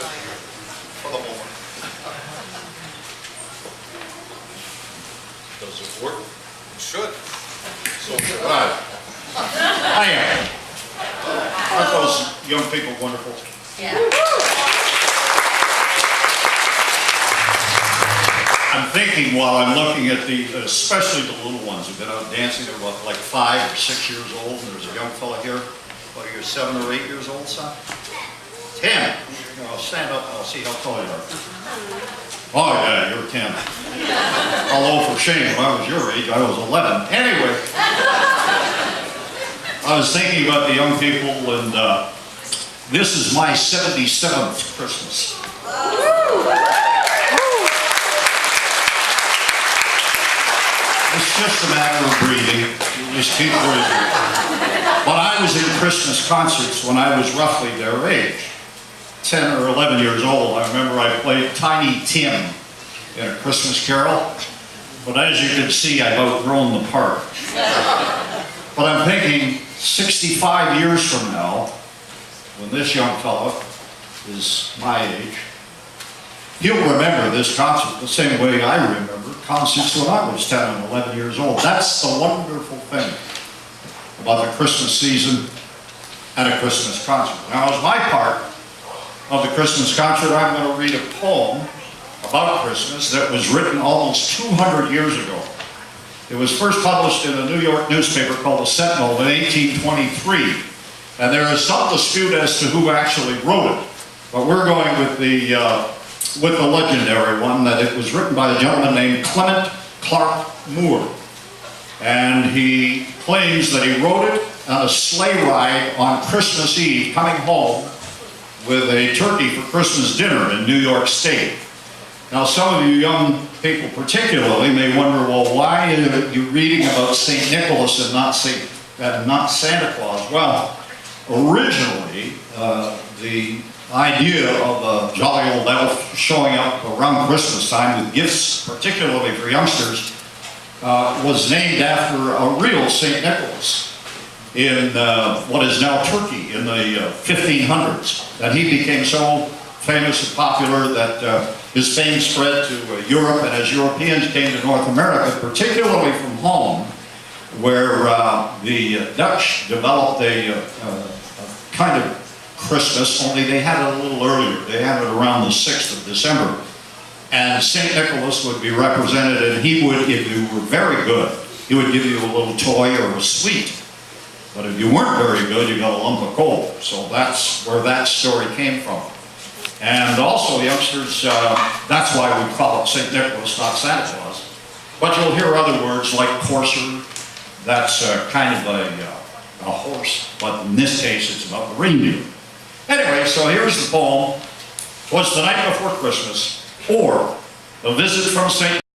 for the moment. Does it work? It should. So good. Hiya. Aren't those young people wonderful? Yeah. I'm thinking while I'm looking at especially the little ones who've been out dancing, they're what, like 5 or 6 years old, and there's a young fella here. What, you're 7 or 8 years old, son? 10. I'll stand up and I'll see how tall you are. Oh yeah, you're 10. Although for shame, when I was your age, I was 11. Anyway, I was thinking about the young people, and this is my 77th Christmas. It's just a matter of breathing. You just keep breathing. But I was in Christmas concerts when I was roughly their age. 10 or 11 years old. I remember I played Tiny Tim in a Christmas carol. But as you can see, I've outgrown the part. But I'm thinking 65 years from now, when this young fellow is my age, he'll remember this concert the same way I remember concerts when I was 10 and 11 years old. That's the wonderful thing about the Christmas season and a Christmas concert. Now, as my part of the Christmas concert, I'm going to read a poem about Christmas that was written almost 200 years ago. It was first published in a New York newspaper called the Sentinel in 1823. And there is some dispute as to who actually wrote it. But we're going with the legendary one, that it was written by a gentleman named Clement Clark Moore. And he claims that he wrote it on a sleigh ride on Christmas Eve, coming home with a turkey for Christmas dinner in New York State. Now, some of you young people particularly may wonder, well, why are you reading about St. Nicholas and not Santa Claus? Well, originally, the idea of a jolly old elf showing up around Christmas time with gifts, particularly for youngsters, was named after a real St. Nicholas in what is now Turkey in the 1500s. And he became so famous and popular that his fame spread to Europe, and as Europeans came to North America, particularly from Holland, where the Dutch developed a kind of Christmas, only they had it a little earlier. They had it around the 6th of December. And St. Nicholas would be represented, and he would, if you were very good, he would give you a little toy or a sweet. But if you weren't very good, you got a lump of coal. So that's where that story came from. And also, youngsters, that's why we call it St. Nicholas, not Santa Claus. But you'll hear other words like courser. That's kind of a horse, but in this case, it's about the reindeer. Anyway, so here's the poem. "'Twas the night before Christmas," or "A Visit from St.